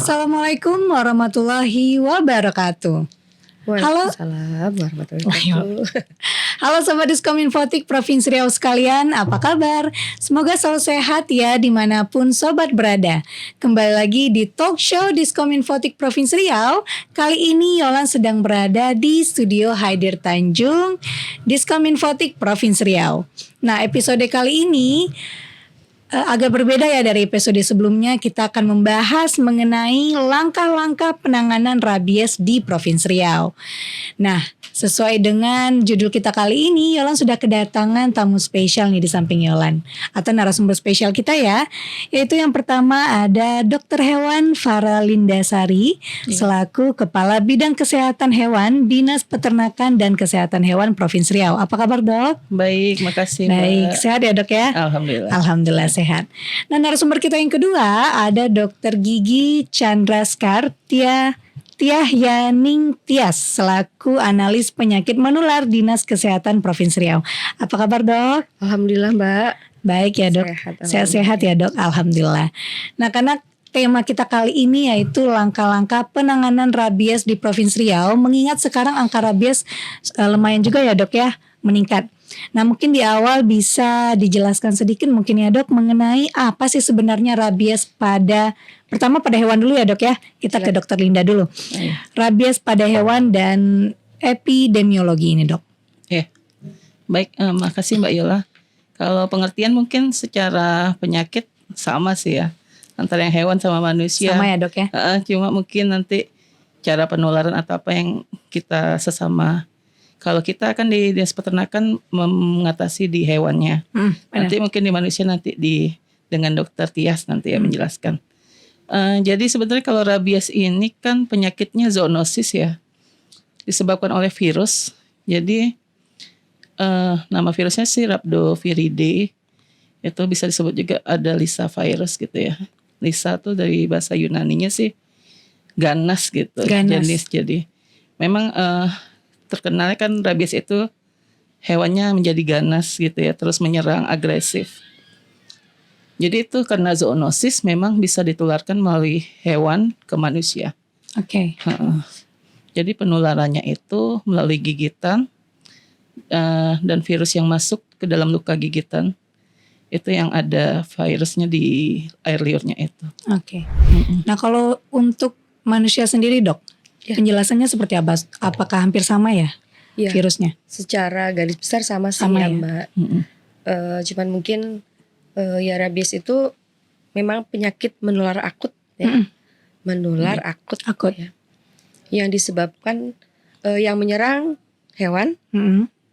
Assalamualaikum warahmatullahi wabarakatuh. Waalaikumsalam warahmatullahi wabarakatuh. Halo Sobat Diskominfotik Provinsi Riau sekalian, apa kabar? Semoga selalu sehat ya dimanapun Sobat berada. Kembali lagi di talk show Diskominfotik Provinsi Riau. Kali ini Yolan sedang berada di studio Haidir Tanjung Diskominfotik Provinsi Riau. Nah, episode kali ini agak berbeda ya dari episode sebelumnya. Kita akan membahas mengenai langkah-langkah penanganan rabies di Provinsi Riau. Nah, sesuai dengan judul kita kali ini, Yolan sudah kedatangan tamu spesial nih di samping Yolan, atau narasumber spesial kita ya. Yaitu yang pertama ada Dr. Hewan Farah Lindasari, selaku Kepala Bidang Kesehatan Hewan Dinas Peternakan dan Kesehatan Hewan Provinsi Riau. Apa kabar, Dok? Baik, makasih Mbak. Baik, sehat ya, Dok ya? Alhamdulillah. Alhamdulillah sehat. Nah, narasumber kita yang kedua ada Dr. Gigi Chandraskar Tiahyaning Tias, selaku analis penyakit menular Dinas Kesehatan Provinsi Riau. Apa kabar, Dok? Alhamdulillah Mbak. Baik ya, Dok. Sehat-sehat ya, Dok. Alhamdulillah. Nah, karena tema kita kali ini yaitu langkah-langkah penanganan rabies di Provinsi Riau, mengingat sekarang angka rabies lumayan juga ya, Dok ya, meningkat. Nah, mungkin di awal bisa dijelaskan sedikit mungkin ya, Dok, mengenai apa sih sebenarnya rabies pertama pada hewan dulu ya, Dok ya. Kita ke Dokter Linda dulu. Rabies pada hewan dan epidemiologi ini, Dok. Baik, makasih Mbak Yola. Kalau pengertian mungkin secara penyakit sama sih ya, antara yang hewan sama manusia. Sama ya, Dok ya. Cuma mungkin nanti cara penularan atau apa yang kita sesama. Kalau kita akan di Dinas Peternakan mengatasi di hewannya. Nanti mungkin di manusia nanti dengan Dokter Tias nanti ya menjelaskan. Jadi sebenarnya kalau rabies ini kan penyakitnya zoonosis ya, disebabkan oleh virus. Jadi nama virusnya sih Rhabdoviridae. Itu bisa disebut juga ada Lissa virus gitu ya. Lissa tuh dari bahasa Yunaninya sih ganas gitu. Jenis. Jadi memang terkenalnya kan rabies itu hewannya menjadi ganas gitu ya, terus menyerang, agresif. Jadi itu karena zoonosis memang bisa ditularkan melalui hewan ke manusia. Oke. Jadi penularannya itu melalui gigitan dan virus yang masuk ke dalam luka gigitan. Itu yang ada virusnya di air liurnya itu. Oke. Nah, kalau untuk manusia sendiri, Dok, penjelasannya seperti apa? Apakah hampir sama ya, virusnya? Secara garis besar sama sih ya, Mbak. Cuman mungkin ya rabies itu memang penyakit menular akut ya. Menular akut. Ya. Yang disebabkan yang menyerang hewan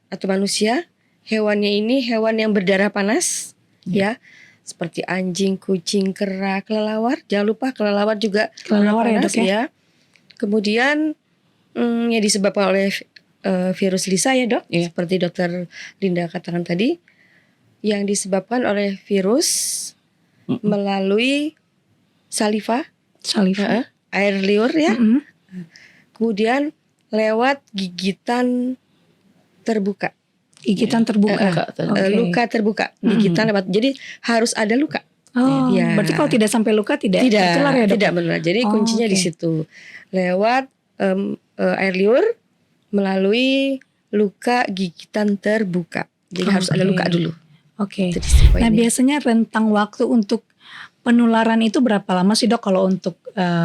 atau manusia. Hewannya ini hewan yang berdarah panas ya. Seperti anjing, kucing, kera, kelelawar. Jangan lupa kelelawar juga panas ya. Kemudian yang disebabkan oleh virus Lissa ya, Dok, seperti Dokter Linda katakan tadi, yang disebabkan oleh virus melalui saliva, air liur ya, kemudian lewat gigitan terbuka. Luka terbuka, gigitan lewat. Jadi harus ada luka. Berarti kalau tidak sampai luka tidak tertular ya, Dok? Tidak menular. Jadi kuncinya di situ. Lewat air liur melalui luka gigitan terbuka. Jadi harus ada luka dulu. Nah, biasanya rentang waktu untuk penularan itu berapa lama sih, Dok, kalau untuk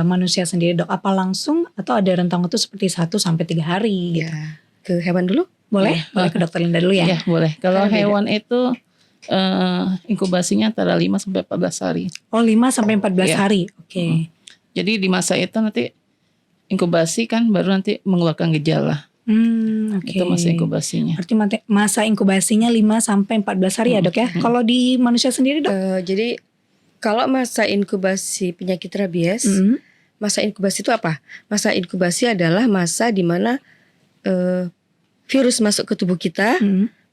manusia sendiri, Dok? Apa langsung atau ada rentang waktu seperti 1-3 hari gitu? Ke hewan dulu? Boleh ke Dokter Linda dulu ya? Iya, boleh. Kalau hewan itu inkubasinya antara 5-14 hari. 5-14 hari. Jadi di masa itu nanti inkubasi kan baru nanti mengeluarkan gejala. Itu masa inkubasinya. Berarti masa inkubasinya 5-14 hari ya, Dok ya? Kalau di manusia sendiri, Dok? Jadi kalau masa inkubasi penyakit rabies, masa inkubasi itu apa? Masa inkubasi adalah masa di mana virus masuk ke tubuh kita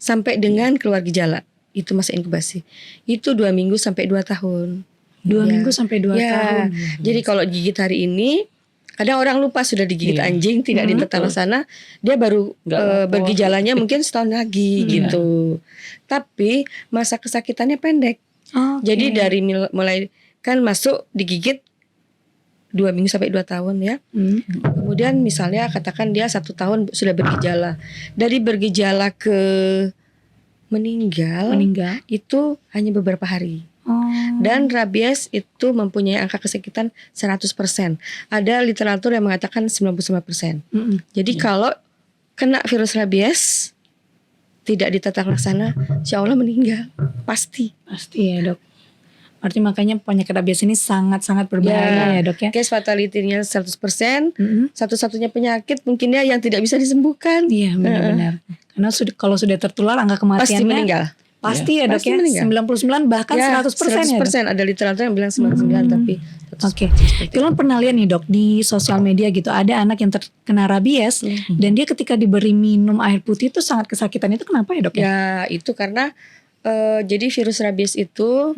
sampai dengan keluar gejala. Itu masa inkubasi. Itu 2 minggu sampai 2 tahun. 2 minggu sampai 2 tahun. Jadi kalau gigit hari ini, kadang orang lupa sudah digigit anjing, tidak di tetanus sana, dia baru bergejalanya mungkin setahun lagi gitu. Tapi masa kesakitannya pendek. Jadi dari mulai kan masuk digigit 2 minggu sampai 2 tahun ya. Kemudian misalnya katakan dia 1 tahun sudah bergejala. Dari bergejala ke meninggal itu hanya beberapa hari. Dan rabies itu mempunyai angka kesakitan 100%. Ada literatur yang mengatakan 99%. Jadi kalau kena virus rabies tidak ditata laksana, insya Allah meninggal. Pasti ya dok. Arti makanya penyakit rabies ini sangat-sangat berbahaya ya dok ya. Case fatality-nya 100%. Satu-satunya penyakit mungkin ya yang tidak bisa disembuhkan. Iya benar-benar. Karena kalau sudah tertular angka kematiannya pasti meninggal. Pasti ya dok pasti ya. Meninggal. 99 bahkan 100% ya dok. Ada literatur yang bilang 99 tapi Oke. Ilon pernah lihat nih dok di sosial media gitu, ada anak yang terkena rabies dan dia ketika diberi minum air putih itu sangat kesakitan. Itu kenapa ya dok ya? Ya itu karena jadi virus rabies itu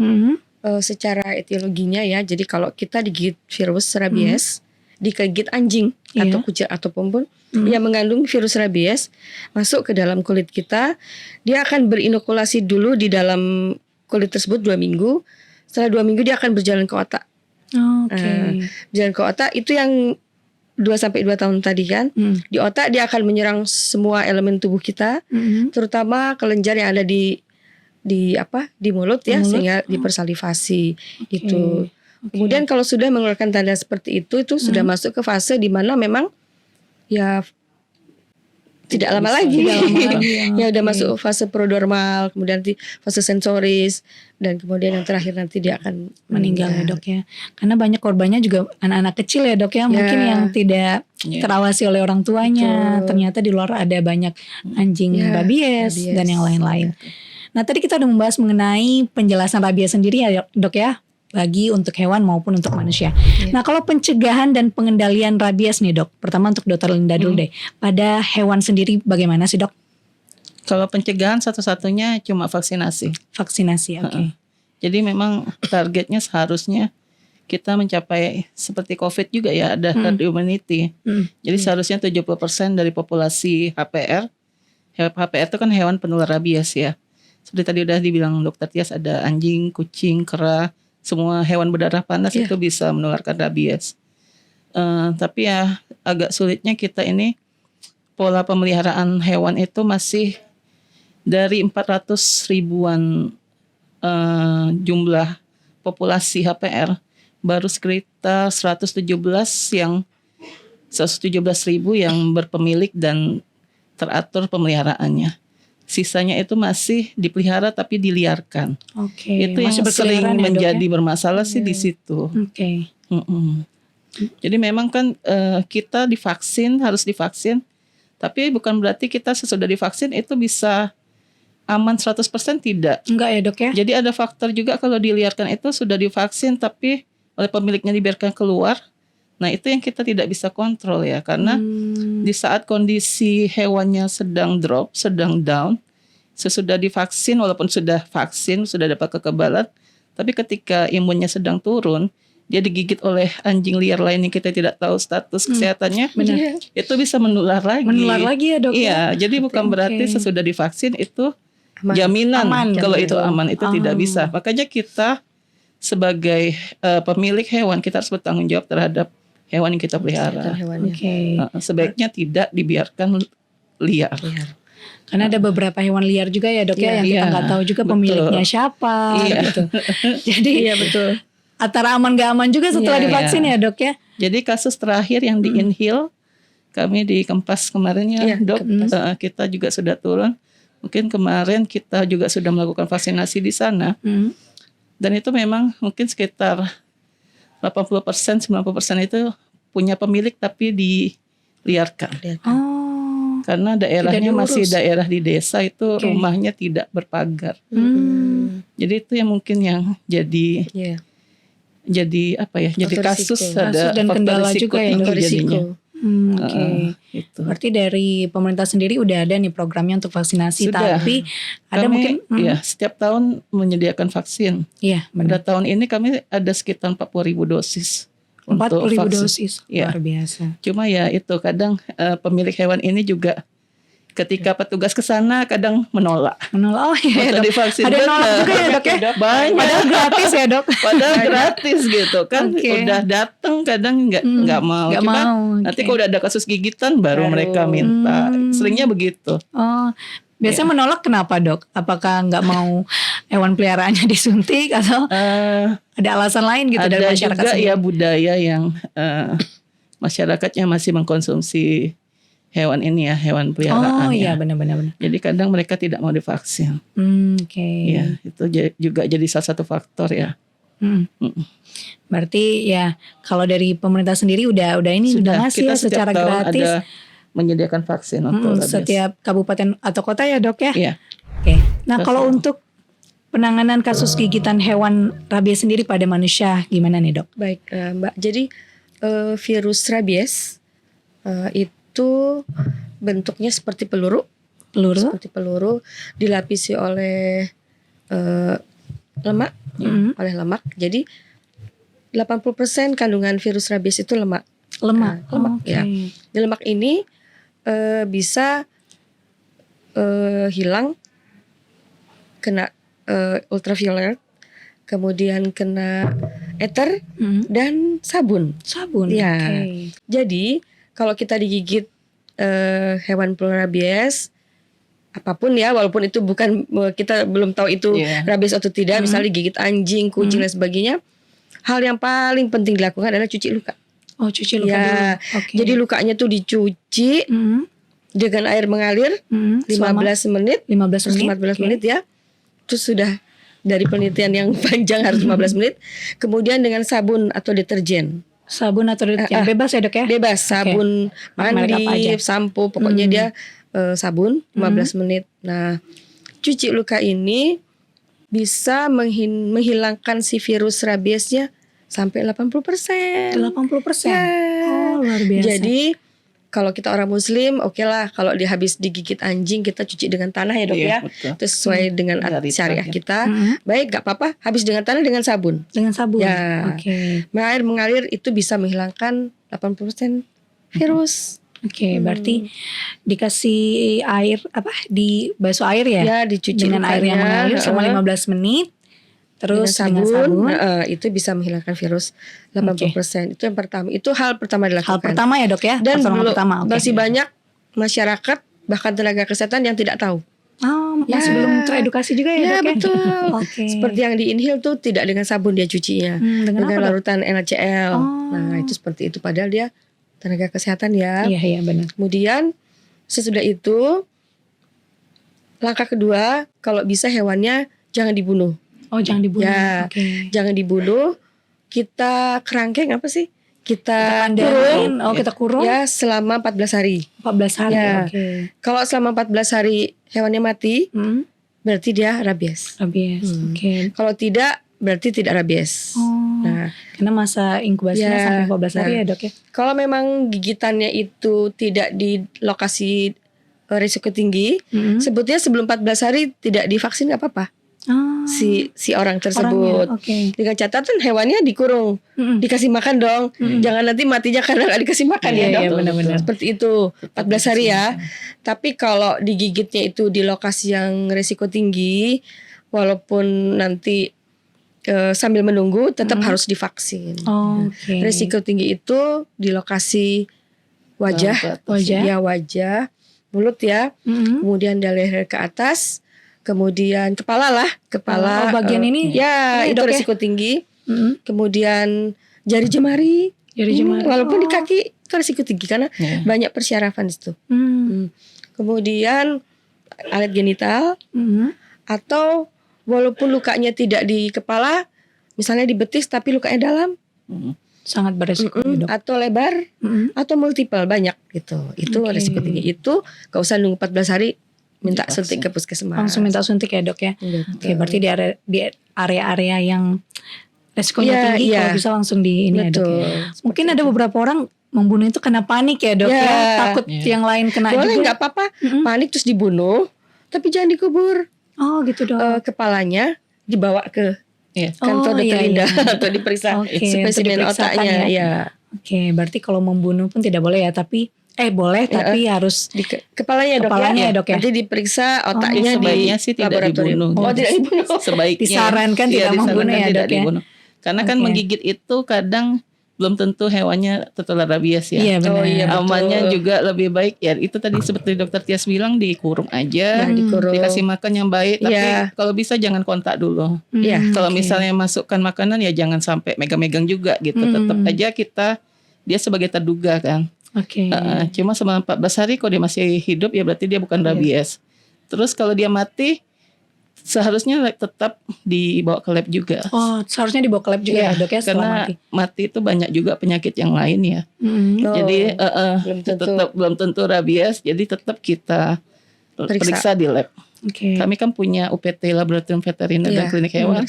secara etiologinya ya, jadi kalau kita digigit virus rabies, digigit anjing atau kucing atau pun yang mengandung virus rabies masuk ke dalam kulit kita, dia akan berinokulasi dulu di dalam kulit tersebut 2 minggu. Setelah 2 minggu dia akan berjalan ke otak. Berjalan ke otak itu yang 2-2 tahun tadi kan. Di otak dia akan menyerang semua elemen tubuh kita, terutama kelenjar yang ada di mulut ya, sehingga dipersalivasi itu. Kemudian kalau sudah mengeluarkan tanda seperti itu sudah masuk ke fase di mana memang ya tidak lama lagi. Ya udah masuk fase prodormal, kemudian fase sensoris, dan kemudian yang terakhir nanti dia akan meninggal ya dok ya. Karena banyak korbannya juga anak-anak kecil ya dok ya, mungkin yang tidak terawasi oleh orang tuanya. Ternyata di luar ada banyak anjing rabies dan yang lain-lain. Nah tadi kita udah membahas mengenai penjelasan rabies sendiri ya dok ya, bagi untuk hewan maupun untuk manusia. Nah kalau pencegahan dan pengendalian rabies nih dok, pertama untuk Dokter Linda dulu deh, pada hewan sendiri bagaimana sih dok? Kalau pencegahan satu-satunya cuma vaksinasi. Vaksinasi, oke. Jadi memang targetnya seharusnya kita mencapai seperti COVID juga ya, ada herd immunity. Jadi seharusnya 70% dari populasi HPR. HPR itu kan hewan penular rabies ya. Seperti tadi udah dibilang Dokter Tias, ada anjing, kucing, kera, semua hewan berdarah panas itu bisa menularkan rabies. Tapi ya agak sulitnya kita ini pola pemeliharaan hewan itu masih dari 400 ribuan jumlah populasi HPR, baru sekitar 117 ribu yang berpemilik dan teratur pemeliharaannya. Sisanya itu masih dipelihara tapi diliarkan. Itu yang sering menjadi bermasalah sih di situ. Jadi memang kan kita harus divaksin, tapi bukan berarti kita sesudah divaksin itu bisa aman 100% tidak. Enggak ya dok ya? Jadi ada faktor juga kalau diliarkan itu sudah divaksin tapi oleh pemiliknya dibiarkan keluar. Nah itu yang kita tidak bisa kontrol ya, karena di saat kondisi hewannya sedang drop, sedang down, sesudah divaksin walaupun sudah vaksin, sudah dapat kekebalan, tapi ketika imunnya sedang turun, dia digigit oleh anjing liar lain yang kita tidak tahu status kesehatannya, itu bisa menular lagi. Menular lagi ya dok? Iya, jadi bukan berarti sesudah divaksin itu jaminan kalau itu aman, itu tidak bisa. Makanya kita sebagai pemilik hewan, kita harus bertanggung jawab terhadap hewan yang kita pelihara. Sebaiknya tidak dibiarkan liar. Karena ada beberapa hewan liar juga ya dok ya, yang kita nggak tahu juga pemiliknya siapa gitu. Jadi betul. Antara aman gak aman juga setelah divaksin ya dok ya. Jadi kasus terakhir yang di Inhil, kami di Kempas kemarin ya dok, kita juga sudah turun. Mungkin kemarin kita juga sudah melakukan vaksinasi di sana. Dan itu memang mungkin sekitar 80%, 90% itu punya pemilik tapi diliarkan. Karena daerahnya masih daerah di desa, itu rumahnya tidak berpagar. Jadi itu yang mungkin yang jadi apa ya? Jadi kasus ada dan kendala juga ya jadinya. Gitu. Berarti dari pemerintah sendiri udah ada nih programnya untuk vaksinasi. Sudah. Tapi ada mungkin setiap tahun menyediakan vaksin. Iya, benar. Pada tahun ini kami ada sekitar 40.000 dosis. 40.000 dosis, luar biasa. Cuma ya itu kadang pemilik hewan ini juga ketika petugas ke sana kadang menolak. Oh iya, Waktu Dok. divaksin Ada nolak juga ya, Dok ya? Banyak. Padahal gratis ya, Dok. Padahal gratis gitu kan. Oke. Udah datang kadang nggak mau. Nggak Cuma mau, nanti oke. kalau udah ada kasus gigitan baru mereka minta. Seringnya begitu. Oh, biasanya menolak kenapa, Dok? Apakah nggak mau hewan peliharaannya disuntik atau ada alasan lain gitu dari Ada masyarakat juga sendiri? ya budaya yang masyarakatnya masih mengkonsumsi hewan ini ya, hewan peliharaan. Oh iya, ya. benar-benar. Jadi kadang mereka tidak mau divaksin. Oke. Ya, itu juga jadi salah satu faktor ya. Berarti ya kalau dari pemerintah sendiri udah ini udah ngasih kita ya setiap secara tahun gratis ada menyediakan vaksin untuk rabies. setiap kabupaten atau kota ya, Dok ya? Iya. Oke. Nah, Terus kalau untuk penanganan kasus gigitan hewan rabies sendiri pada manusia gimana nih, Dok? Baik, Mbak. Jadi virus rabies itu bentuknya seperti peluru. Seperti peluru dilapisi oleh lemak, oleh lemak. Jadi 80% kandungan virus rabies itu lemak. Lemak. Lemak Oke. ya. Di lemak ini bisa hilang kena ultraviolet, kemudian kena ether dan sabun. Sabun. Ya. Oke. Jadi kalau kita digigit hewan rabies apapun ya, walaupun itu bukan, kita belum tahu itu rabies atau tidak, misalnya digigit anjing, kucing dan sebagainya, hal yang paling penting dilakukan adalah cuci luka. Oh, cuci luka Ya, dulu. Oke. jadi lukanya tuh dicuci dengan air mengalir 15 menit, 15 terus menit. 15 menit ya. Terus sudah dari penelitian yang panjang harus 15 menit. Kemudian dengan sabun atau deterjen. Sabun atau deterjen bebas ya, Dok ya? Bebas, sabun Merek apa mandi, aja? sampo, pokoknya dia sabun 15 menit. Nah, cuci luka ini bisa menghilangkan si virus rabiesnya sampai 80%. 80%. Ya. Oh, luar biasa. Jadi kalau kita orang Muslim, oke lah. Kalau dia habis digigit anjing, kita cuci dengan tanah ya, Dok Iya, ya. betul. Itu sesuai dengan Dari syariah tanah. kita. Baik, gak apa-apa. Habis dengan tanah dengan sabun. Dengan sabun. Ya. Oke. Air mengalir itu bisa menghilangkan 80% virus. Oke, berarti dikasih air dibasuh air ya? Ya, dicuci dengan air yang lukanya, mengalir selama 15 menit. Terus dengan dengan sabun. itu bisa menghilangkan virus 80%. Itu yang pertama. Itu hal pertama Hal dilakukan. pertama ya, Dok ya? Dan Pertolongan belum, pertama. Oke. masih banyak masyarakat bahkan tenaga kesehatan yang tidak tahu. Oh, masih belum teredukasi juga ya, Ya, Dok ya? betul. Oke. Seperti yang di inhale tuh tidak dengan sabun dia cucinya, dengan apa, Dok? larutan NaCl. Oh. Nah, itu seperti itu padahal dia tenaga kesehatan ya. Iya, benar. Kemudian sesudah itu langkah kedua, kalau bisa hewannya jangan dibunuh. Oh, jangan dibunuh. Ya, Oke. jangan dibunuh. Kita kerangkeng apa sih? Kita Pandain. Oh, kita kurung. ya selama 14 hari. 14 hari. Ya. Oke. Kalau selama 14 hari hewannya mati, berarti dia rabies. Rabies. Oke. Kalau tidak, berarti tidak rabies. Oh. Nah, Karena masa inkubasinya Ya, sampai 14 hari ya, Dok ya? kalau memang gigitannya itu tidak di lokasi risiko tinggi, sebetulnya sebelum 14 hari tidak divaksin nggak apa-apa. Oh. Si orang tersebut. Orangnya, oke. Dengan catatan hewannya dikurung, dikasih makan dong. Jangan nanti matinya karena nggak dikasih makan Iya, ya dong. iya, benar-benar. Seperti itu 14 hari ya. Tapi kalau digigitnya itu di lokasi yang risiko tinggi, walaupun nanti sambil menunggu, tetap harus divaksin. Oh, oke. Risiko tinggi itu di lokasi wajah, ya wajah, mulut ya, kemudian dari leher ke atas. Kemudian kepala lah, kepala. bagian ini ya ini, itu Dok, ya? risiko tinggi. Kemudian jari jemari, walaupun di kaki itu risiko tinggi karena banyak persyarafan di situ. Kemudian alat genital, atau walaupun lukanya tidak di kepala, misalnya di betis tapi lukanya dalam, sangat beresiko, Dok. atau lebar, atau multiple banyak gitu. Itu risiko tinggi. Itu gak usah nunggu 14 hari. Minta suntik ke puskesmas. Langsung minta suntik ya, Dok ya. Oke, berarti di area-area yang resikonya tinggi kalau bisa langsung di ini ya, Dok ya. Mungkin ada beberapa orang membunuh itu karena panik ya, Dok ya. Takut yang lain kena boleh juga. nggak apa-apa, panik terus dibunuh, tapi jangan dikubur. Oh, gitu, Dok. Kepalanya dibawa ke kantor dokter Linda atau diperiksa spesimen otaknya. Ya. Oke, berarti kalau membunuh pun tidak boleh ya, tapi Boleh tapi harus di kepalanya dok ya dok ya. Nanti diperiksa otaknya sebaiknya di sih tidak laboratorium. dibunuh. Tidak dibunuh. Sebaiknya disarankan tidak membunuh ya dok ya. Karena kan menggigit itu kadang belum tentu hewannya tertular rabies ya. Iya benar. Amannya juga lebih baik ya. Itu tadi seperti dokter Tias bilang dikurung aja, dikasih makan yang baik. Tapi kalau bisa jangan kontak dulu. Kalau misalnya masukkan makanan ya jangan sampai megang-megang juga gitu. Tetap aja dia sebagai terduga kan. Cuma selama 14 hari kalau dia masih hidup ya berarti dia bukan rabies. Terus kalau dia mati seharusnya tetap dibawa ke lab juga. Seharusnya dibawa ke lab juga ya dok ya karena mati itu banyak juga penyakit yang lain ya. Jadi belum tentu rabies. Jadi tetap kita periksa di lab. Kami kan punya UPT Laboratorium Veteriner dan Klinik Hewan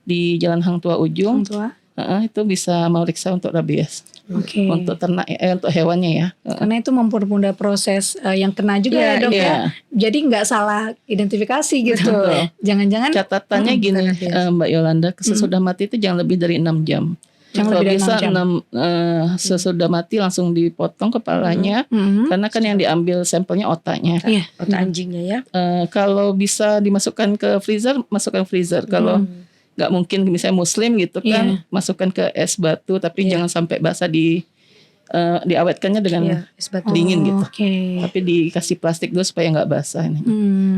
di Jalan Hang Tua Ujung. Itu bisa meriksa untuk rabies. Untuk ternak untuk hewannya ya. Karena itu mempermudah proses yang kena juga ya dok ya. Jadi nggak salah identifikasi gitu. Jangan-jangan catatannya gini Mbak Yolanda, sesudah mati itu jangan lebih dari 6 jam. Kalau bisa 6 sesudah mati langsung dipotong kepalanya, karena kan yang diambil sampelnya otaknya. Otak anjingnya ya. Kalau bisa dimasukkan ke freezer, masukkan freezer. Kalau nggak mungkin misalnya muslim gitu kan, masukkan ke es batu, tapi jangan sampai basah diawetkannya dengan es batu dingin gitu. Tapi dikasih plastik dulu supaya nggak basah.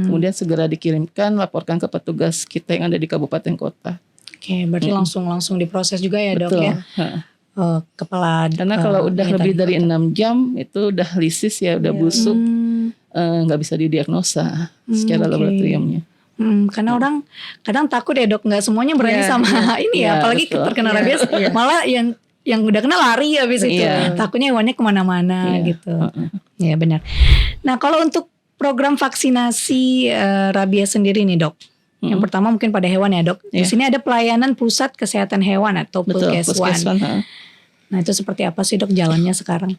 Kemudian segera dikirimkan, laporkan ke petugas kita yang ada di kabupaten kota. Berarti langsung diproses juga ya dok ya. Kepala. Karena kalau udah lebih dari 6 jam itu udah lisis ya, udah busuk, nggak bisa didiagnosa secara laboratoriumnya. Karena orang kadang takut ya dok, nggak semuanya berani sama ini ya, apalagi terkena rabies, malah yang udah kena lari habis itu, takutnya hewannya kemana-mana gitu. Ya benar. Nah kalau untuk program vaksinasi rabies sendiri nih dok, yang pertama mungkin pada hewan ya dok. Di sini ada pelayanan pusat kesehatan hewan atau Puskeswan. Nah itu seperti apa sih dok jalannya sekarang?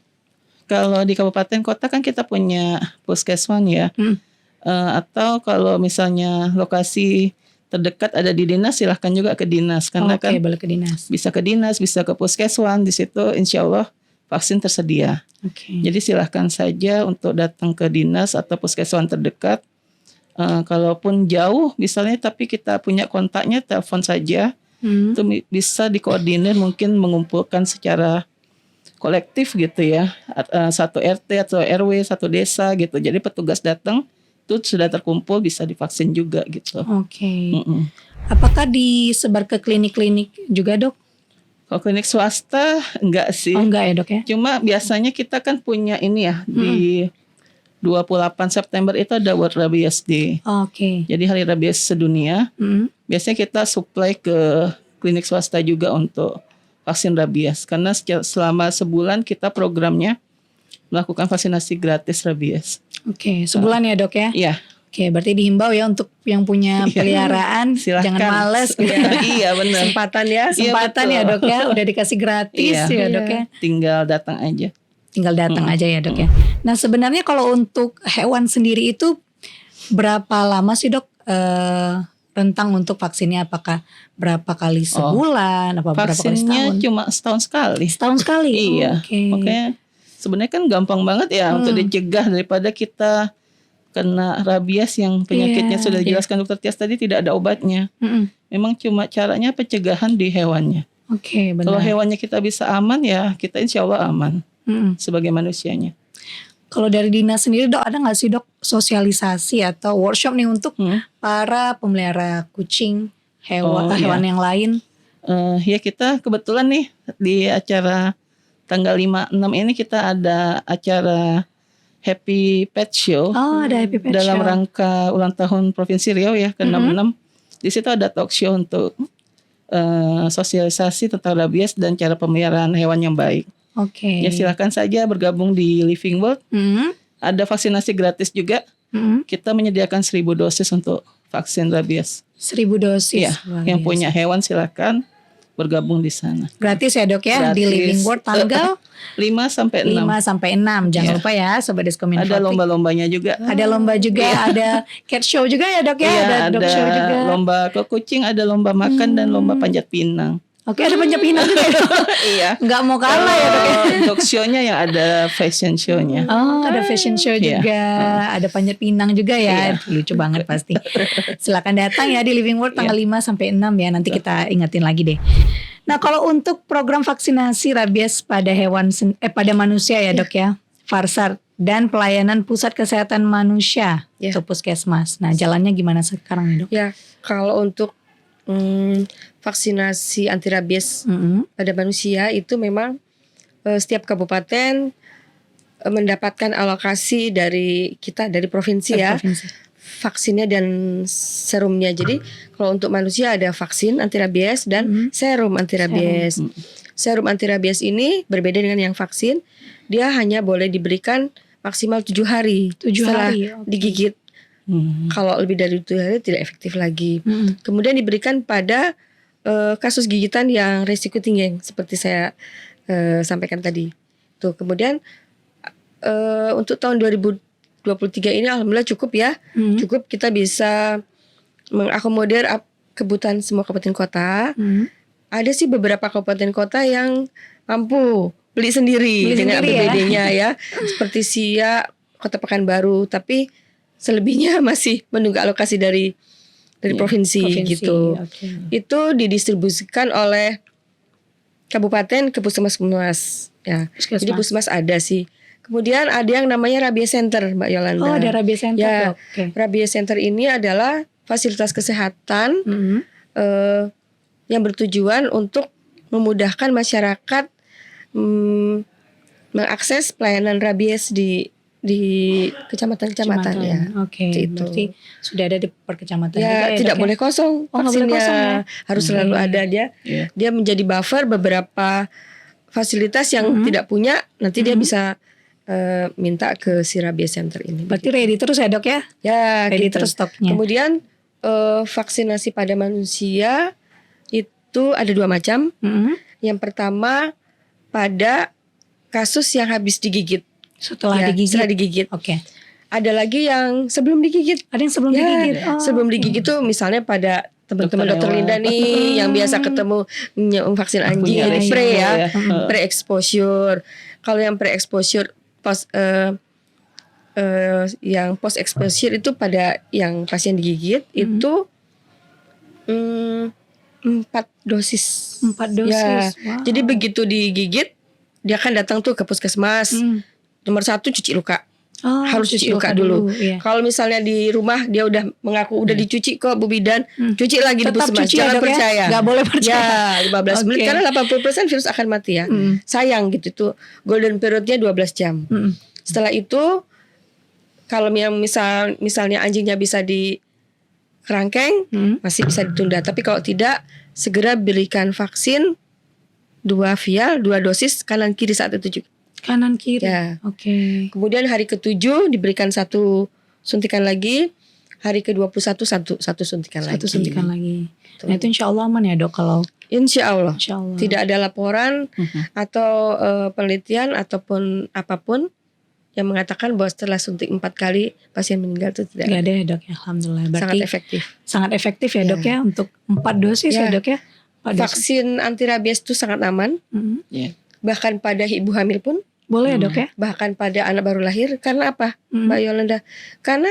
Kalau di kabupaten kota kan kita punya Puskeswan ya. Atau kalau misalnya lokasi terdekat ada di dinas, silahkan juga ke dinas. Karena kan boleh ke dinas. Bisa ke dinas, bisa ke Puskeswan. Di situ insya Allah vaksin tersedia. Jadi silahkan saja untuk datang ke dinas atau Puskeswan terdekat. Kalaupun jauh misalnya tapi kita punya kontaknya, telepon saja. Itu bisa dikoordinir, mungkin mengumpulkan secara kolektif gitu ya. Satu RT atau RW, satu desa gitu. Jadi petugas datang, itu sudah terkumpul bisa divaksin juga gitu. Apakah disebar ke klinik-klinik juga dok? Kalau klinik swasta enggak sih. Enggak ya dok ya. Cuma biasanya kita kan punya ini ya di 28 September itu ada World Rabies Day. Jadi hari rabies sedunia. Biasanya kita supply ke klinik swasta juga untuk vaksin rabies. Karena selama sebulan kita programnya melakukan vaksinasi gratis rabies. Sebulan ya dok ya? Iya. Berarti dihimbau ya untuk yang punya peliharaan, jangan males gitu. Iya benar. Kesempatan ya dok ya, udah dikasih gratis ya dok ya. Tinggal datang aja. Aja ya dok ya. Nah sebenarnya kalau untuk hewan sendiri itu berapa lama sih dok rentang untuk vaksinnya? Apakah berapa kali sebulan? Berapa kali setahun? Vaksinnya cuma setahun sekali. Setahun sekali? Iya. Makanya sebenarnya kan gampang banget ya untuk dicegah daripada kita kena rabies yang penyakitnya sudah dijelaskan dokter Tias tadi tidak ada obatnya. Memang cuma caranya pencegahan di hewannya. Benar. Kalau hewannya kita bisa aman ya kita insya Allah aman sebagai manusianya. Kalau dari dinas sendiri dok ada nggak sih dok sosialisasi atau workshop nih untuk para pemelihara kucing, hewan yang lain? Ya kita kebetulan nih di acara tanggal 5-6 ini kita ada acara Happy Pet Show. Ada Happy Pet dalam Show. rangka ulang tahun Provinsi Riau ya ke-66. Di situ ada talk show untuk sosialisasi tentang rabies dan cara pemeliharaan hewan yang baik. Ya silakan saja bergabung di Living World. Ada vaksinasi gratis juga. Kita menyediakan 1000 dosis untuk vaksin rabies. 1000 dosis. Iya, yang punya hewan silakan bergabung di sana. Gratis ya dok ya. Gratis. Di Living World tanggal 5-6. 5-6. Jangan lupa ya Sobat Diskominfotik. Ada lomba-lombanya juga. Ada lomba juga, ada cat show juga ya dok ya. Iya, ada dog show juga. Lomba ke kucing, ada lomba makan dan lomba panjat pinang. Oke, ada panjat pinang juga ya? Iya. Nggak mau kalah ya dok ya? Untuk show-nya yang ada fashion show-nya. Oh, ada fashion show Iya. juga, ada panjat pinang juga ya. Lucu banget pasti. Silakan datang ya di Living World tanggal 5 sampai 6 ya. Nanti kita ingetin lagi deh. Nah, kalau untuk program vaksinasi rabies pada pada manusia ya, Dok ya. Farsar dan pelayanan Pusat Kesehatan Manusia atau Puskesmas. Nah, jalannya gimana sekarang nih, Dok? Ya, kalau untuk vaksinasi anti rabies pada manusia itu memang setiap kabupaten mendapatkan alokasi dari kita, dari provinsi ya, vaksinnya dan serumnya. Jadi kalau untuk manusia ada vaksin anti rabies dan serum anti rabies. Serum anti rabies ini berbeda dengan yang vaksin, dia hanya boleh diberikan maksimal 7 hari setelah digigit. Kalau lebih dari 7 hari tidak efektif lagi. Kemudian diberikan pada kasus gigitan yang risiko tinggi seperti saya sampaikan tadi. Tuh, kemudian untuk tahun 2023 ini alhamdulillah cukup ya. Cukup, kita bisa mengakomodir kebutuhan semua kabupaten kota. Ada sih beberapa kabupaten kota yang mampu beli sendiri dengan APBD-nya ya. Seperti Siak, Kota Pekanbaru, tapi selebihnya masih menunggu alokasi dari provinsi gitu. Itu didistribusikan oleh kabupaten ke puskesmas ya. Jadi puskesmas ada sih. Kemudian ada yang namanya Rabies Center, Mbak Yolanda. Oh, ada Rabies Center. Ya, Rabies Center ini adalah fasilitas kesehatan yang bertujuan untuk memudahkan masyarakat mengakses pelayanan rabies di kecamatan-kecamatan ya. Gitu. Berarti sudah ada di per kecamatan ya, juga ya, tidak boleh kosong vaksinnya. Harus selalu ada dia menjadi buffer beberapa fasilitas yang tidak punya, nanti dia bisa minta ke si Rabies Center ini. Berarti ready terus ya, Dok ya? Ya, ready gitu. terus stoknya. Kemudian vaksinasi pada manusia itu ada 2 macam. Yang pertama pada kasus yang habis digigit. Setelah digigit. Ada lagi yang sebelum digigit. Ada yang sebelum digigit. Sebelum digigit tuh misalnya pada teman-teman dokter Linda nih yang biasa ketemu vaksin anjing, pre ya, pre-exposure. Kalau yang pre-exposure yang post exposure itu pada yang pasien digigit itu 4 dosis. 4 dosis. Ya. Wow. Jadi begitu digigit dia akan datang tuh ke puskesmas. Nomor 1 cuci luka. Harus cuci luka dulu. Kalau misalnya di rumah dia udah mengaku udah dicuci kok Bu Bidan, cuci lagi di puskesmas. Jangan percaya. Gak boleh percaya. Ya, 15 menit karena 80% virus akan mati ya. Sayang gitu tuh. Golden periodnya 12 jam. Setelah itu kalau yang misalnya anjingnya bisa di kerangkeng, masih bisa ditunda. Tapi kalau tidak, segera berikan vaksin 2 vial, 2 dosis kanan kiri saat itu juga. Kanan kiri. Ya. Kemudian hari ke-7 diberikan 1 suntikan lagi. Hari ke-21 satu suntikan lagi. 1 suntikan lagi. Nah itu insya Allah aman ya, Dok, kalau Insya Allah. Tidak ada laporan atau penelitian ataupun apapun yang mengatakan bahwa setelah suntik 4 kali pasien meninggal itu tidak ada ya, Dok ya. Alhamdulillah. Berarti sangat efektif. Sangat efektif ya, Dok ya, untuk 4 dosis ya, Dok ya. Vaksin anti rabies itu sangat aman. Bahkan pada ibu hamil pun boleh ya, Dok ya. Bahkan pada anak baru lahir. Karena apa, Mbak Yolanda? Karena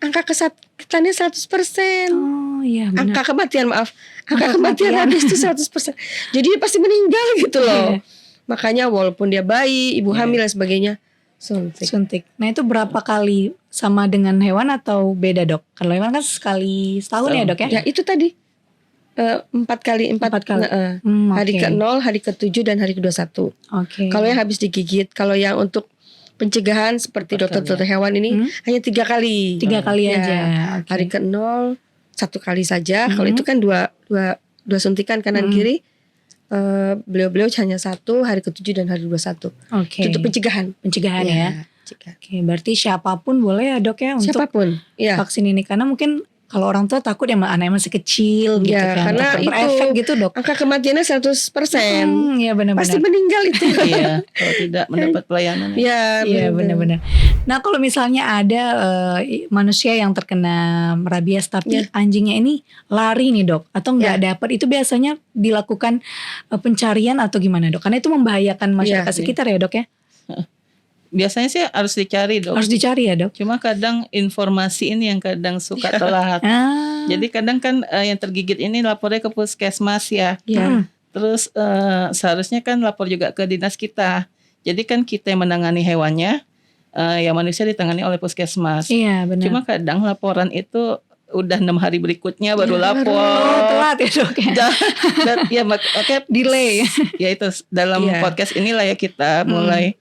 angka kesakitannya 100%. Oh iya, benar. Angka kematian rabies itu 100%. Jadi dia pasti meninggal gitu loh. Makanya walaupun dia bayi, ibu hamil dan sebagainya, suntik. Nah itu berapa kali, sama dengan hewan atau beda, Dok? Kalau hewan kan sekali setahun ya, Dok ya? Ya itu tadi 4 kali. Hari ke-0, hari ke-7 dan hari ke-21. Kalau yang habis digigit, kalau yang untuk pencegahan seperti dokter hewan ini hanya 3 kali. 3 kali aja. Hari ke-0 1 kali saja. Kalau itu kan dua suntikan kanan kiri. Beliau hanya 1 hari ke-7 dan hari ke-21. Itu pencegahan. Ya. Berarti siapapun boleh ya, Dok ya, untuk siapapun. vaksin ini, karena mungkin Kalau orang tua takut ya anaknya masih kecil gitu Ya, kan. karena Takut berefek itu gitu dok. angka kematiannya 100%. Iya benar-benar. Pasti meninggal itu. Iya, kalau tidak mendapat pelayanan. Ya, Iya benar-benar. Nah kalau misalnya ada manusia yang terkena rabies tapi anjingnya ini lari nih dok, atau nggak dapat, itu biasanya dilakukan pencarian atau gimana dok? Karena itu membahayakan masyarakat sekitar ya dok ya. Biasanya sih harus dicari dok. Harus dicari ya dok. Cuma kadang informasi ini yang kadang suka telat. Jadi kadang kan yang tergigit ini lapornya ke puskesmas ya. Terus seharusnya kan lapor juga ke dinas kita. Jadi kan kita yang menangani hewannya, yang manusia ditangani oleh puskesmas. Iya benar. Cuma kadang laporan itu udah 6 hari berikutnya baru lapor. Oh, telat ya dok ya. Ya makanya delay. Ya itu dalam podcast inilah ya kita mulai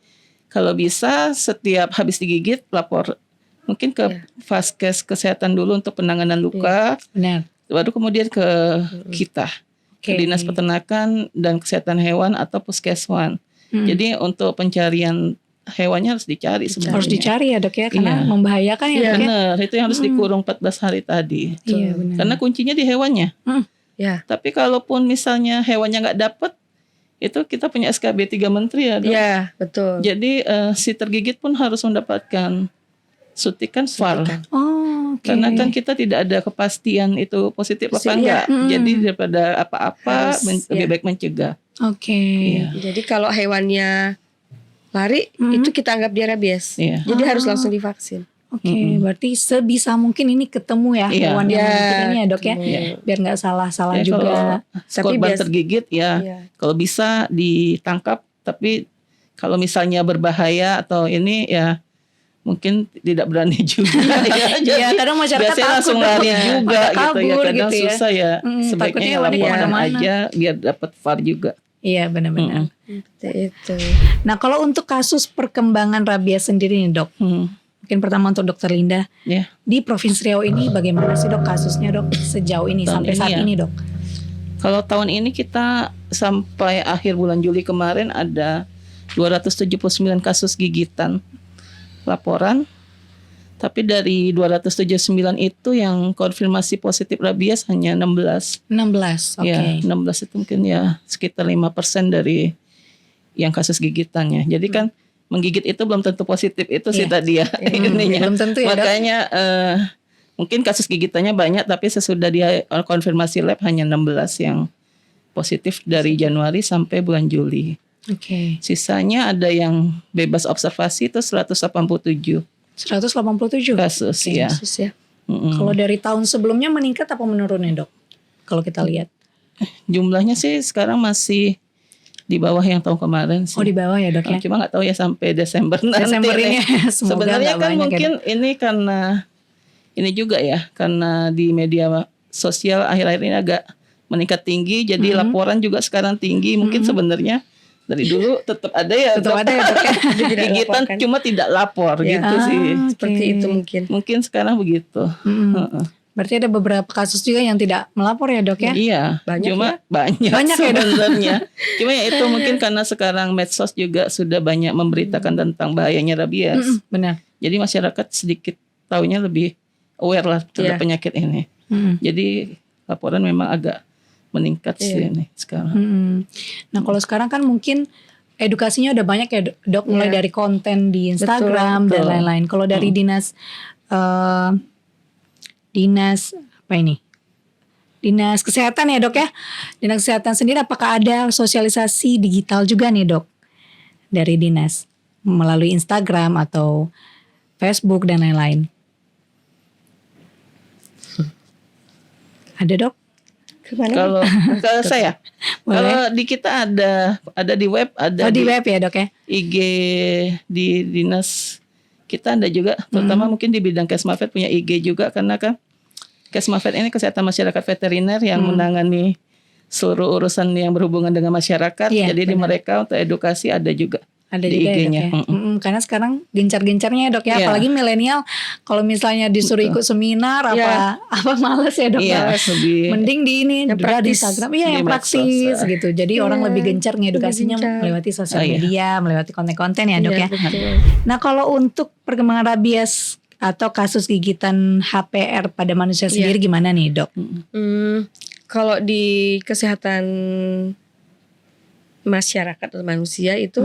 kalau bisa setiap habis digigit lapor mungkin ke Vaskes kesehatan dulu untuk penanganan luka. Benar. Baru kemudian ke kita, ke Dinas Peternakan dan Kesehatan Hewan atau Puskeswan. Jadi untuk pencarian hewannya harus dicari sebenarnya. Harus dicari ya dok ya, karena membahayakan ya dok ya. Benar, itu yang harus dikurung 14 hari tadi. Iya benar. Karena kuncinya di hewannya. Tapi kalaupun misalnya hewannya nggak dapet, itu kita punya SKB 3 Menteri ya dok. Iya betul. Jadi si tergigit pun harus mendapatkan suntikan VAR. Karena kan kita tidak ada kepastian itu positif apa enggak. Jadi daripada apa-apa lebih baik mencegah. Jadi kalau hewannya lari itu kita anggap dia rabies. Jadi harus langsung divaksin. Berarti sebisa mungkin ini ketemu ya hewan yang ini ya dok ya, biar nggak salah-salah juga. Tapi korban tergigit kalau bisa ditangkap. Tapi kalau misalnya berbahaya atau ini ya mungkin tidak berani juga ya. Jadi kadang masyarakat biasanya langsung lari juga gitu ya. Kadang gitu susah ya. Sebaiknya yang laporan aja biar dapat VAR juga. Iya benar-benar. Itu. Nah kalau untuk kasus perkembangan rabies sendiri nih dok, mungkin pertama untuk Dokter Linda, di Provinsi Riau ini bagaimana sih dok kasusnya dok sejauh ini sampai saat ini dok? Kalau tahun ini kita sampai akhir bulan Juli kemarin ada 279 kasus gigitan laporan. Tapi dari 279 itu yang konfirmasi positif rabies hanya 16. 16, oke. Ya, 16 itu mungkin ya sekitar 5% dari yang kasus gigitannya. Jadi kan menggigit itu belum tentu positif itu sih tadi ya. Ininya. Belum tentu ya. Makanya mungkin kasus gigitannya banyak tapi sesudah dia konfirmasi lab hanya 16 yang positif dari Januari sampai bulan Juli. Sisanya ada yang bebas observasi itu 187. 187 kasus ya. Kalau dari tahun sebelumnya meningkat apa menurun ya dok? Kalau kita lihat jumlahnya sih sekarang masih di bawah yang tahun kemarin sih. Oh di bawah ya dok ya. Cuma nggak tahu ya sampai Desember nanti. Desember ini sebenarnya kan mungkin ya, ini karena ini juga ya karena di media sosial akhir-akhir ini agak meningkat tinggi. Jadi laporan juga sekarang tinggi. Mungkin sebenarnya dari dulu tetap ada ya. Tetap ada ya dok ya. Gigitan cuma tidak lapor gitu sih. Seperti itu mungkin. Mungkin sekarang begitu. Berarti ada beberapa kasus juga yang tidak melapor ya dok ya? Iya, banyak sebenarnya. Cuma ya itu mungkin karena sekarang medsos juga sudah banyak memberitakan tentang bahayanya rabies. Benar. Jadi masyarakat sedikit taunya lebih aware lah terhadap penyakit ini. Jadi laporan memang agak meningkat sih ini sekarang. Nah kalau sekarang kan mungkin edukasinya udah banyak ya dok, mulai dari konten di Instagram dan lain-lain. Kalau dari dinas apa ini? Dinas Kesehatan ya dok ya. Dinas Kesehatan sendiri apakah ada sosialisasi digital juga nih dok dari dinas melalui Instagram atau Facebook dan lain-lain? Ada dok? Kalau saya, kalau di kita ada di web, ada di web ya dok ya. IG di dinas kita ada juga, terutama mungkin di bidang Kesmafet punya IG juga karena kan Kesmafet ini kesehatan masyarakat veteriner yang menangani seluruh urusan yang berhubungan dengan masyarakat. Jadi di mereka untuk edukasi ada juga. Ada di juga IG-nya. Ya, dok ya? Karena sekarang gencar-gencarnya ya dok ya, apalagi milenial kalau misalnya disuruh ikut seminar apa males ya dok. Mending di ini di Instagram, yang praktis gitu. Jadi orang lebih gencar ngedukasinya melewati sosial media, melewati konten-konten ya dok ya. Nah kalau untuk perkembangan rabies atau kasus gigitan HPR pada manusia sendiri gimana nih dok? Kalau di kesehatan masyarakat atau manusia itu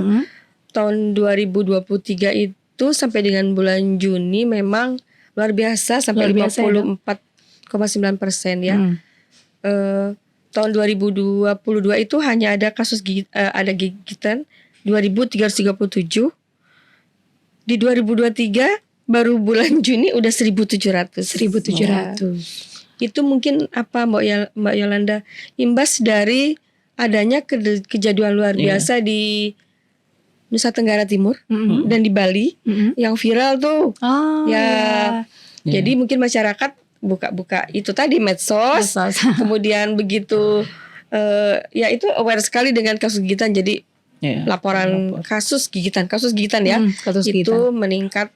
tahun 2023 itu sampai dengan bulan Juni memang luar biasa sampai 54,9% ya. Tahun 2022 itu hanya ada kasus ada gigitan 2.337. Di 2023 baru bulan Juni udah 1.700. 1.700. Ya. Itu mungkin apa Mbak Yolanda, imbas dari adanya kejadian luar biasa di Nusa Tenggara Timur dan di Bali yang viral tuh. Jadi mungkin masyarakat buka-buka itu tadi medsos. Kemudian begitu ya itu aware sekali dengan kasus gigitan. Jadi laporan kasus gigitan ya itu meningkat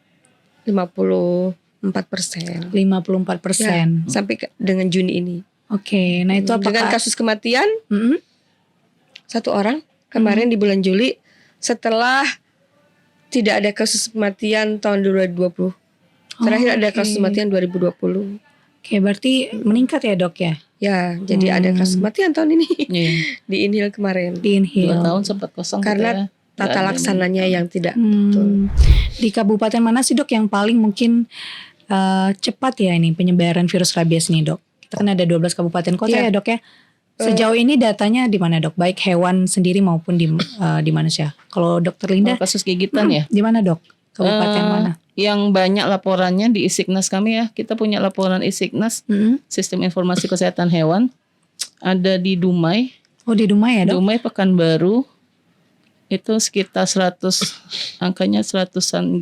54%. 54%. Ya, sampai dengan Juni ini. Oke, nah itu apakah dengan kasus kematian 1 orang kemarin di bulan Juli setelah tidak ada kasus kematian tahun 2020. Terakhir ada kasus kematian 2020. Oke, berarti meningkat ya dok ya? Ya, jadi ada kasus kematian tahun ini di Inhil kemarin. Di Inhil. 2 tahun sempat kosong karena tata laksananya yang tidak betul. Di kabupaten mana sih dok yang paling mungkin cepat ya ini penyebaran virus rabies nih dok? Kita kan ada 12 kabupaten kota ya dok ya. Sejauh ini datanya di mana dok? Baik hewan sendiri maupun di manusia. Kalau dokter Linda kasus gigitan ya? Di mana dok? Kabupaten mana? Yang banyak laporannya di Isiknas kami ya. Kita punya laporan Isiknas, Sistem Informasi Kesehatan Hewan. Ada di Dumai. Oh di Dumai ya dok? Dumai Pekanbaru. Itu sekitar 100, angkanya 100-an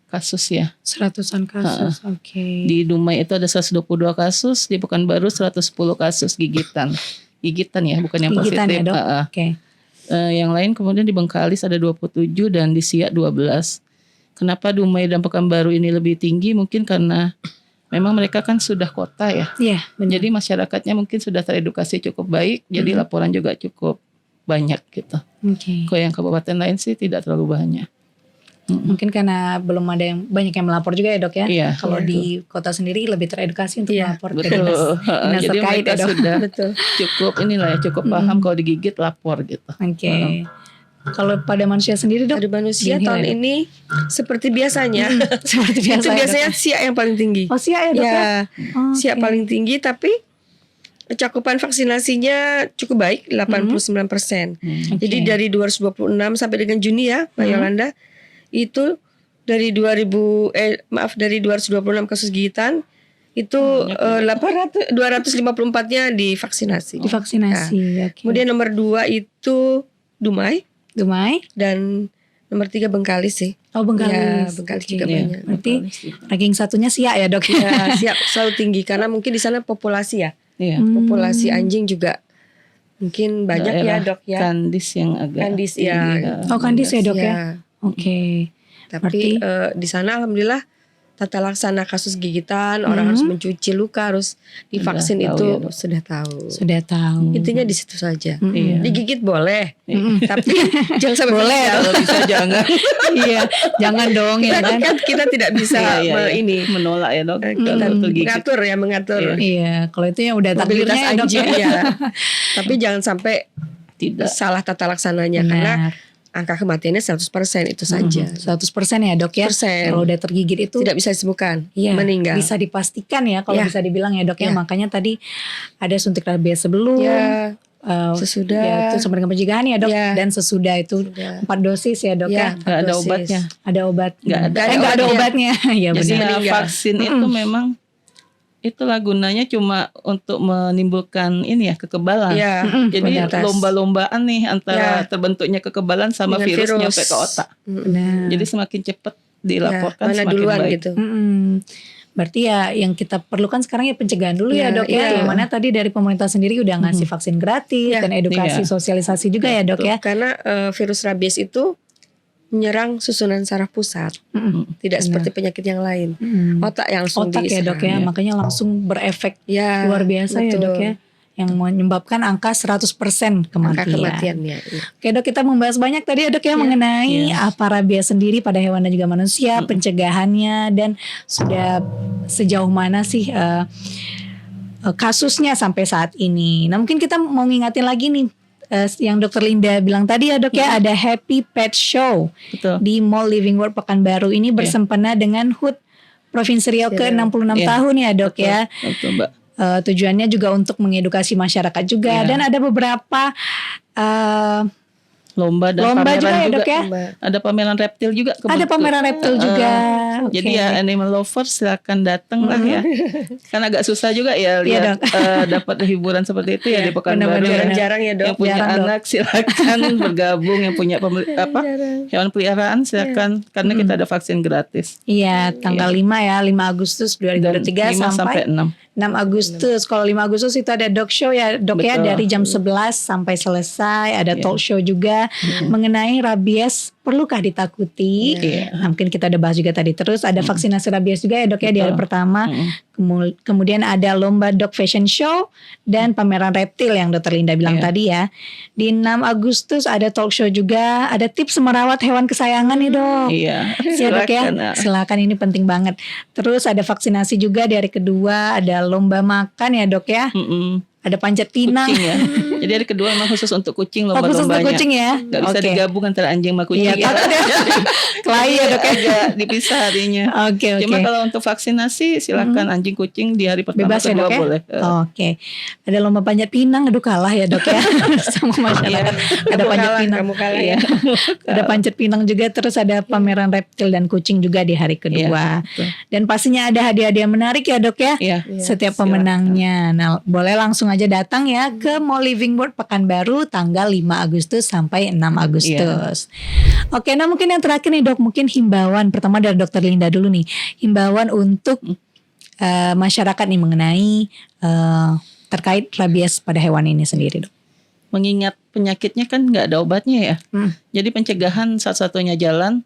kasus ya. 100-an kasus, oke. Di Dumai itu ada 122 kasus, di Pekanbaru 110 kasus gigitan. Gigitan ya, bukan yang gigitan positif. Ya, dok? Oke. Yang lain kemudian di Bengkalis ada 27 dan di Siak 12. Kenapa Dumai dan Pekanbaru ini lebih tinggi? Mungkin karena memang mereka kan sudah kota ya. Iya, benar. Jadi masyarakatnya mungkin sudah teredukasi cukup baik, jadi laporan juga cukup banyak gitu. Kalau yang kabupaten lain sih tidak terlalu banyak. Mungkin karena belum ada yang banyak yang melapor juga ya dok ya. Iya, kalau di kota sendiri lebih teredukasi untuk melapor. Betul. Jadi mereka ya, sudah cukup cukup paham kalau digigit lapor gitu. Oke. Kalau pada manusia sendiri dok? Pada manusia tahun ini seperti biasanya. Seperti biasa. Itu biasanya siak yang paling tinggi. Oh siak ya dok ya? Siak paling tinggi tapi cakupan vaksinasinya cukup baik 89%. Jadi dari 226 sampai dengan Juni ya Mbak Yolanda itu dari 226 kasus gigitan itu 254-nya divaksinasi. Divaksinasi. Nah, kemudian nomor 2 itu Dumai dan nomor 3 Bengkalis sih. Oh Bengkalis. Ya, Bengkalis juga banyak. Berarti ranking satunya siak ya dok? Ya, siak selalu tinggi karena mungkin di sana populasi ya. Populasi anjing juga mungkin banyak ya dok ya. Kandis yang agak Kandis ya. Oh Kandis ya dok ya. Oke. Tapi di sana alhamdulillah tata laksana kasus gigitan orang harus mencuci luka, harus divaksin itu sudah tahu. Intinya di situ saja. Digigit boleh, tapi jangan sampai boleh. Kalau bisa jangan. Iya, jangan dong ya kan. Kita tidak bisa ini menolak ya dok. Mengatur. Iya, kalau itu yang udah takdirnya ya dok ya. Tapi jangan sampai tidak salah tata laksananya karena angka kematiannya 100% itu saja. 100% ya dok ya. Kalau udah tergigit itu tidak bisa disembuhkan, meninggal. Bisa dipastikan ya kalau bisa dibilang ya dok ya. Makanya tadi ada suntik rabies sebelum, sesudah, ya, itu sama dengan pencegahan ya dok. Dan sesudah itu 4 dosis ya dok ya. Gak ada obatnya. Ada obat. Gak ada obatnya. Ya benar. Vaksin itu memang itulah gunanya cuma untuk menimbulkan ini ya kekebalan. Jadi lomba-lombaan nih antara terbentuknya kekebalan sama virus nyampe ke otak. Jadi semakin cepat dilaporkan semakin duluan baik. Gitu. Berarti ya yang kita perlukan sekarang ya pencegahan dulu ya dok ya. Yang mana tadi dari pemerintah sendiri udah ngasih vaksin gratis dan edukasi sosialisasi juga ya dok ya. Karena virus rabies itu menyerang susunan saraf pusat, tidak seperti penyakit yang lain. Otak yang langsung ya dok ya, makanya langsung berefek luar biasa ya dok ya. yang menyebabkan angka 100% kematian. Angka kematiannya. Iya. Oke dok, kita membahas banyak tadi ya dok ya mengenai apa rabies sendiri pada hewan dan juga manusia, pencegahannya, dan sudah sejauh mana sih kasusnya sampai saat ini. Nah mungkin kita mau ngingatin lagi nih yang Dokter Linda bilang tadi ya dok ya, ada Happy Pet Show. Betul. Di Mall Living World Pekanbaru ini bersempena dengan HUT Provinsi Riau ke-66 tahun ya dok ya. Betul Mbak. Tujuannya juga untuk mengedukasi masyarakat juga, dan ada beberapa lomba dan lomba pameran juga ya juga. dok ya. Ada pameran reptil juga. Ada pameran reptil juga. Jadi ya animal lovers silakan datang lah ya. Kan agak susah juga ya lihat dapat hiburan seperti itu ya di Pekanbaru. Jarang-jarang ya dok. Yang punya anak silakan bergabung, yang punya hewan peliharaan silakan, karena kita ada vaksin gratis. Iya, tanggal 5 ya, 5 Agustus 2023 sampai 6 Agustus. Kalau 5 Agustus itu ada dog show ya dok ya, dari jam 11 sampai selesai. Ada talk show juga mengenai rabies, perlukah ditakuti. Nah, mungkin kita udah bahas juga tadi. Terus ada vaksinasi rabies juga ya dok ya di hari pertama. Kemudian ada lomba dog fashion show dan pameran reptil yang Dokter Linda bilang tadi ya. Di 6 Agustus ada talk show juga, ada tips merawat hewan kesayangan nih dok. Iya, ya dok ya, silakan, ini penting banget. Terus ada vaksinasi juga di hari kedua, ada lomba makan ya dok ya. Ada panjat pinang. Kucing ya. Jadi hari kedua memang khusus untuk kucing lomba-lombanya. Khusus untuk kucing ya. Gak bisa digabung antara anjing sama kucing. Iya, kelahi ya dok ya. Agak dipisah harinya. Oke. Cuma kalau untuk vaksinasi silakan anjing kucing di hari pertama bebas ya kedua dok ya? boleh. Oke. Ada lomba panjat pinang, aduh kalah ya dok ya sama masyarakat. Ada panjat pinang. Kamu kalah ya. Ada panjat pinang juga, terus ada pameran reptil dan kucing juga di hari kedua. Dan pastinya ada hadiah-hadiah menarik ya dok ya. Setiap pemenangnya. Nah, boleh langsung aja datang ya ke Mall Living World Pekanbaru tanggal 5 Agustus sampai 6 Agustus. Oke, nah mungkin yang terakhir nih dok, mungkin himbauan pertama dari Dokter Linda dulu nih. Himbauan untuk masyarakat nih mengenai terkait rabies pada hewan ini sendiri dok. Mengingat penyakitnya kan nggak ada obatnya ya. Jadi pencegahan satu-satunya jalan,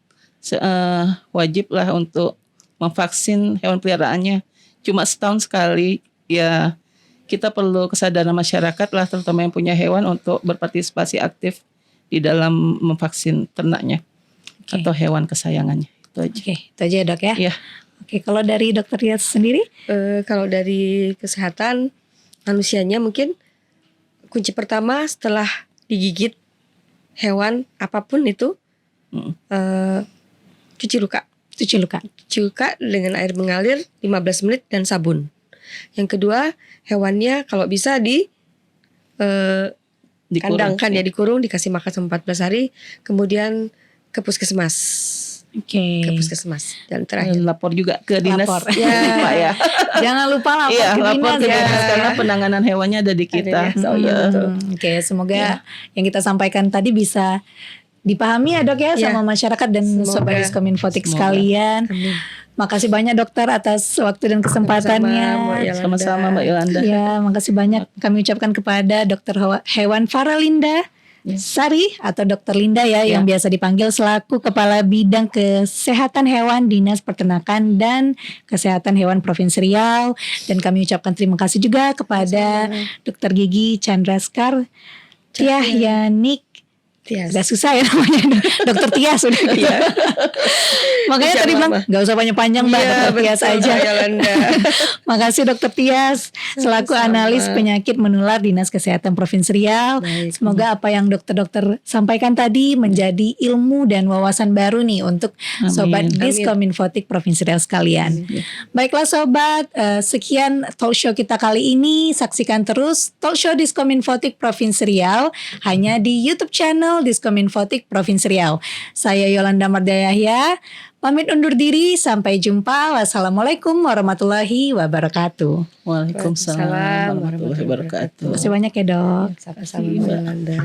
wajiblah untuk memvaksin hewan peliharaannya. Cuma setahun sekali ya. Kita perlu kesadaran masyarakat lah, terutama yang punya hewan, untuk berpartisipasi aktif di dalam memvaksin ternaknya atau hewan kesayangannya. Itu aja. Itu aja ya dok ya. Iya. Oke, kalau dari Dokter Tias sendiri? Kalau dari kesehatan manusianya, mungkin kunci pertama setelah digigit hewan apapun itu, cuci luka. Cuci luka dengan air mengalir 15 menit dan sabun. Yang kedua, hewannya kalau bisa dikandangkan ya, dikurung, dikasih makan selama 14 hari, kemudian ke puskesmas. Ke puskesmas. Dan terakhir lapor juga ke dinas. Lupa ya. Jangan lupa lapor ke lapor dinas ke dinas karena penanganan hewannya ada di kita. Oke, semoga yang kita sampaikan tadi bisa dipahami ya dok ya sama masyarakat dan sobat Diskominfotik sekalian. Makasih banyak dokter atas waktu dan kesempatannya. Sama-sama Mbak Yolanda. Ya, makasih banyak kami ucapkan kepada Dokter Hewan Faralinda Sari atau Dokter Linda ya, yang biasa dipanggil selaku Kepala Bidang Kesehatan Hewan Dinas Peternakan dan Kesehatan Hewan Provinsi Riau. Dan kami ucapkan terima kasih juga kepada Dokter Gigi Chandraskar Tiahyanik. Udah susah ya namanya, Dokter Tias udah gitu. Makanya tadi bilang gak usah panjang-panjang Mbak, Dokter Tias aja. Makasih Dokter Tias selaku analis penyakit menular Dinas Kesehatan Provinsi Riau. Semoga apa yang dokter-dokter sampaikan tadi menjadi ilmu dan wawasan baru nih untuk sobat Diskominfotik Provinsi Riau sekalian. Baiklah sobat, sekian talk show kita kali ini. Saksikan terus talk show Diskominfotik Provinsi Riau hanya di YouTube channel Diskominfotik Provinsi Riau. Saya Yolanda Mardayahya, pamit undur diri, sampai jumpa. Wassalamualaikum warahmatullahi wabarakatuh. Waalaikumsalam warahmatullahi wabarakatuh. Terima kasih banyak ya dok. Sama-sama Yolanda.